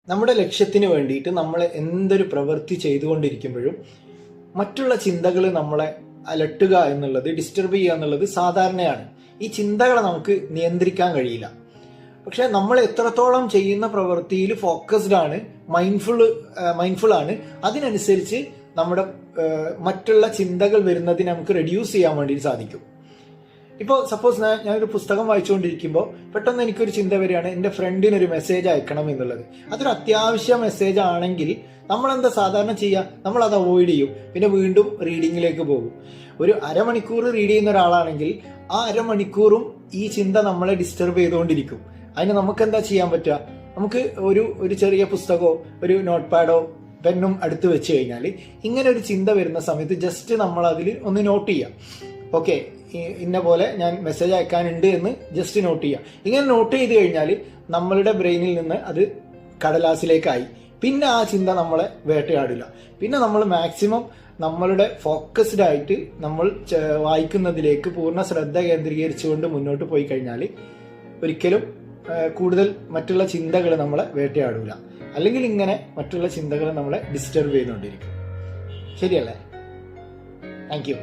നമ്മുടെ ലക്ഷ്യത്തിന് വേണ്ടിയിട്ട് നമ്മൾ എന്തൊരു പ്രവൃത്തി ചെയ്തുകൊണ്ടിരിക്കുമ്പോഴും മറ്റുള്ള ചിന്തകൾ നമ്മളെ അലട്ടുക എന്നുള്ളത്, ഡിസ്റ്റർബ് ചെയ്യുക എന്നുള്ളത് സാധാരണയാണ്. ഈ ചിന്തകളെ നമുക്ക് നിയന്ത്രിക്കാൻ കഴിയില്ല. പക്ഷെ നമ്മൾ എത്രത്തോളം ചെയ്യുന്ന പ്രവൃത്തിയിൽ ഫോക്കസ്ഡ് ആണ്, മൈൻഡ്ഫുൾ ആണ്, അതിനനുസരിച്ച് നമ്മുടെ മറ്റുള്ള ചിന്തകൾ വരുന്നതിന് നമുക്ക് റെഡ്യൂസ് ചെയ്യാൻ വേണ്ടി സാധിക്കും. ഇപ്പോൾ സപ്പോസ് ഞാനൊരു പുസ്തകം വായിച്ചുകൊണ്ടിരിക്കുമ്പോൾ പെട്ടെന്ന് എനിക്കൊരു ചിന്ത വരികയാണ്, എൻ്റെ ഫ്രണ്ടിനൊരു മെസ്സേജ് അയക്കണം എന്നുള്ളത്. അതൊരു അത്യാവശ്യ മെസ്സേജ് ആണെങ്കിൽ നമ്മളെന്താ സാധാരണ ചെയ്യുക? നമ്മൾ അത് അവോയ്ഡ് ചെയ്യും, പിന്നെ വീണ്ടും റീഡിങ്ങിലേക്ക് പോകും. ഒരു അരമണിക്കൂർ റീഡ് ചെയ്യുന്ന ഒരാളാണെങ്കിൽ ആ അരമണിക്കൂറും ഈ ചിന്ത നമ്മളെ ഡിസ്റ്റർബ് ചെയ്തുകൊണ്ടിരിക്കും. അതിന് നമുക്ക് എന്താ ചെയ്യാൻ പറ്റുക? നമുക്ക് ഒരു ചെറിയ പുസ്തകമോ ഒരു നോട്ട് പാഡോ പെന്നും അടുത്ത് വെച്ച് കഴിഞ്ഞാൽ ഇങ്ങനെ ഒരു ചിന്ത വരുന്ന സമയത്ത് ജസ്റ്റ് നമ്മൾ അതിൽ ഒന്ന് നോട്ട് ചെയ്യാം. ഓക്കെ, ഇന്ന പോലെ ഞാൻ മെസ്സേജ് അയക്കാനുണ്ട് എന്ന് ജസ്റ്റ് നോട്ട് ചെയ്യാം. ഇങ്ങനെ നോട്ട് ചെയ്ത് കഴിഞ്ഞാൽ നമ്മളുടെ ബ്രെയിനിൽ നിന്ന് അത് കടലാസിലേക്കായി. പിന്നെ ആ ചിന്ത നമ്മളെ വേട്ടയാടില്ല. പിന്നെ നമ്മൾ മാക്സിമം നമ്മളുടെ ഫോക്കസ്ഡ് ആയിട്ട് നമ്മൾ വായിക്കുന്നതിലേക്ക് പൂർണ്ണ ശ്രദ്ധ കേന്ദ്രീകരിച്ചുകൊണ്ട് മുന്നോട്ട് പോയി കഴിഞ്ഞാൽ ഒരിക്കലും കൂടുതൽ മറ്റുള്ള ചിന്തകൾ നമ്മളെ വേട്ടയാടില്ല. അല്ലെങ്കിൽ ഇങ്ങനെ മറ്റുള്ള ചിന്തകൾ നമ്മളെ ഡിസ്റ്റർബ് ചെയ്തുകൊണ്ടിരിക്കും. ശരിയല്ലേ? Thank you.